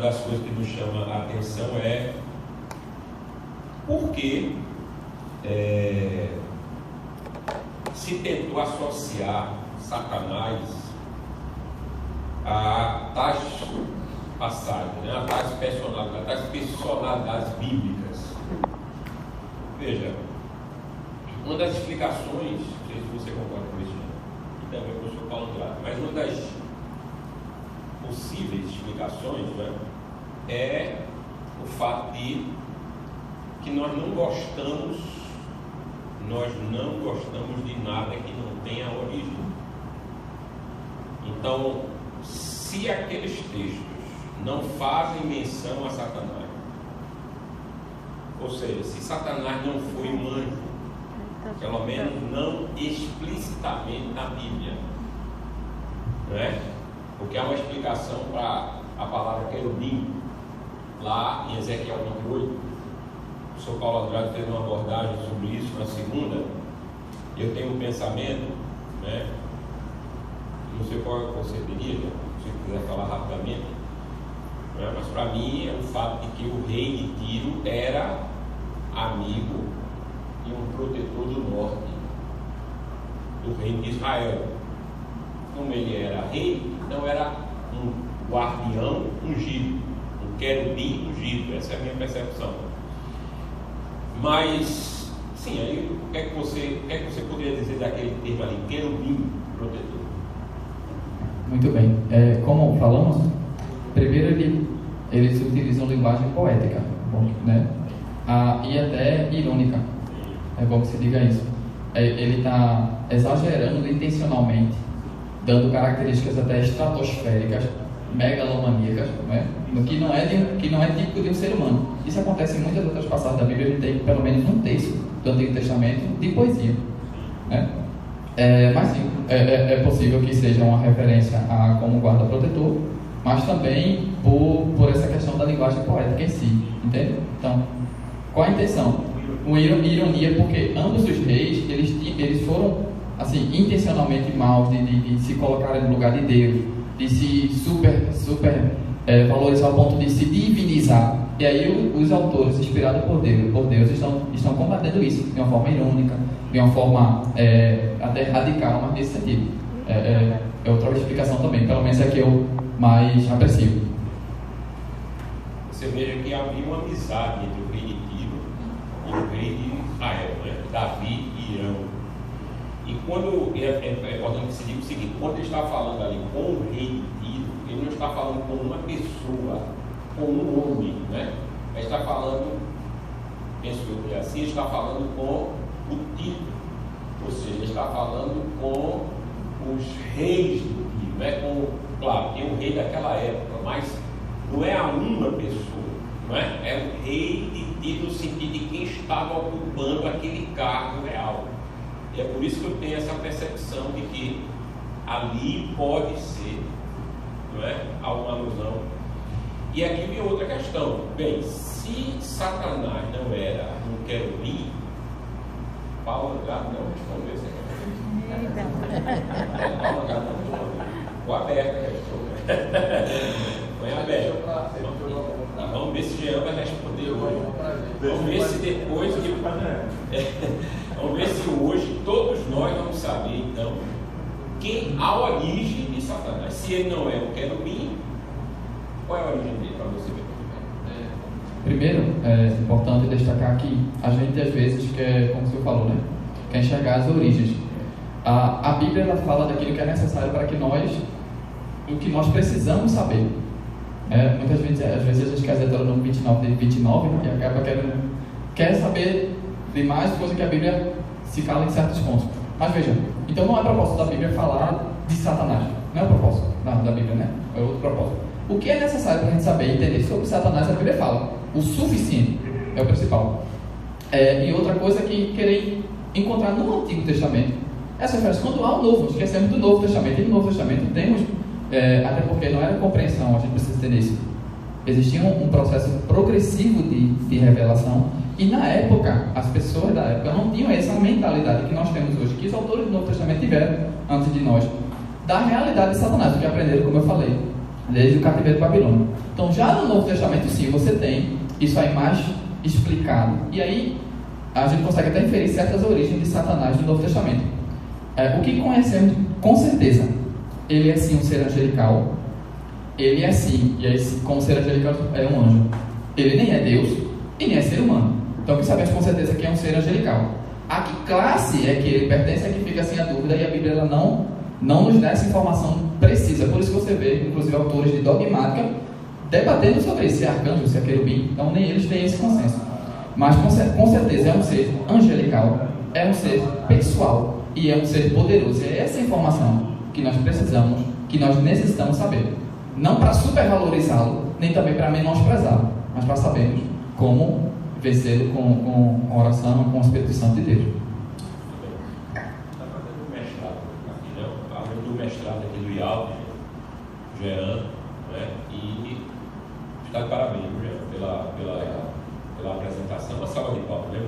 Uma das coisas que nos chama a atenção é por que se tentou associar Satanás a tais passagens, né? a tais personalidades bíblicas. Veja, uma das explicações, não sei se você concorda com isso, e também com o professor Paulo Andrade, mas uma das possíveis explicações, né, é o fato de que nós não gostamos de nada que não tenha origem. Então, se aqueles textos não fazem menção a Satanás, ou seja, se Satanás não foi um anjo, pelo menos não explicitamente na Bíblia, não é? Porque há uma explicação para a palavra querubim, lá em Ezequiel 28. O professor Paulo Andrade fez uma abordagem sobre isso na segunda. Eu tenho um pensamento, né? Não sei qual você teria, se quiser falar rapidamente, né? Mas para mim é o fato de que o rei de Tiro era amigo e um protetor do norte do reino de Israel. Como ele era rei, então era um guardião ungido, um querubim ungido. Essa é a minha percepção. Mas, sim, aí o que é que você poderia dizer daquele termo ali, querubim protetor? Muito bem. Como falamos, primeiro eles utilizam linguagem poética, né? E até irônica. É bom que se diga isso. Ele está exagerando intencionalmente, dando características até estratosféricas, megalomaníacas, né? que não é típico de um ser humano. Isso acontece em muitas outras passagens da Bíblia. A gente tem pelo menos um terço do Antigo Testamento de poesia, né? Mas sim, é possível que seja uma referência a como guarda protetor, mas também por essa questão da linguagem poética em si, entende? Então, qual a intenção? Uma ironia, porque ambos os reis, eles foram assim, intencionalmente maus de se colocarem no lugar de Deus, de se super valorizar ao ponto de se divinizar. E aí os autores, inspirados por Deus estão combatendo isso de uma forma irônica, de uma forma até radical, mas nesse sentido. É outra explicação também, pelo menos é que eu mais aprecio. Você veja que havia uma amizade entre o rei de Tiro e o rei de Israel, né? Davi e Irão. E quando é importante que se diga o seguinte: quando ele está falando ali com o rei de Tiro, ele não está falando com uma pessoa, com um homem, né? Ele está falando, penso eu que é assim, ele está falando com o Tiro, ou seja, ele está falando com os reis do Tiro, né? Claro, tem um rei daquela época, mas não é a uma pessoa, não é? É o rei de Tiro no sentido de quem estava ocupando aquele cargo real. E é por isso que eu tenho essa percepção de que ali pode ser, não é, alguma alusão. E aqui vem outra questão. Bem, se Satanás não era um querubim, Paulo Andrade não respondeu essa questão. Paulo Andrade não respondeu. Ficou aberta a questão. Foi aberta. Vamos ver se Jean vai responder hoje. Vamos ver se depois vamos ver se hoje todos nós vamos saber então a origem de Satanás. Se ele não é um querubim, qual é a origem dele, para você ver? Primeiro, é importante destacar que a gente às vezes quer, como o senhor falou, né, quer enxergar as origens. A Bíblia ela fala daquilo que é necessário para que o que nós precisamos saber. Muitas vezes a gente quer Deuteronômio 29, né, e acaba quer saber de mais coisa que a Bíblia se cala em certos pontos. Mas veja, então não é propósito da Bíblia falar de Satanás. Não é o propósito da Bíblia, né? É outro propósito. O que é necessário para a gente saber e entender sobre Satanás, a Bíblia fala. O suficiente é o principal. E outra coisa que querer encontrar no Antigo Testamento, essa referência, quando há o Novo, esquecemos do Novo Testamento. E no Novo Testamento temos, até porque não era compreensão, a gente precisa entender isso. Existia um processo progressivo de revelação. E na época, as pessoas da época não tinham essa mentalidade que nós temos hoje, que os autores do Novo Testamento tiveram antes de nós, da realidade de Satanás, o que aprenderam, como eu falei. desde o cativeiro babilônico. Então, já no Novo Testamento, sim, você tem isso aí mais explicado. E aí, a gente consegue até inferir certas origens de Satanás no Novo Testamento. O que conhecemos, com certeza, ele é sim um ser angelical. Ele é sim, e aí, como ser angelical, é um anjo. Ele nem é Deus e nem é ser humano. Então, o que sabemos com certeza que é um ser angelical. A que classe é que ele pertence é que fica assim a dúvida, e a Bíblia ela não nos dá essa informação precisa. Por isso que você vê, inclusive, autores de dogmática debatendo sobre isso, se é arcanjo, se é querubim. Então, nem eles têm esse consenso. Mas, com certeza, é um ser angelical, é um ser pessoal e é um ser poderoso. E é essa informação que nós precisamos, que nós necessitamos saber. Não para supervalorizá-lo, nem também para menosprezá-lo, mas para sabermos como vencê-lo com oração, com o Espírito Santo de Deus. Está fazendo um mestrado aqui, não? Além do mestrado aqui do IALP, Jean, né? E está de parabéns, Jean, pela apresentação. Uma salva de palmas, né?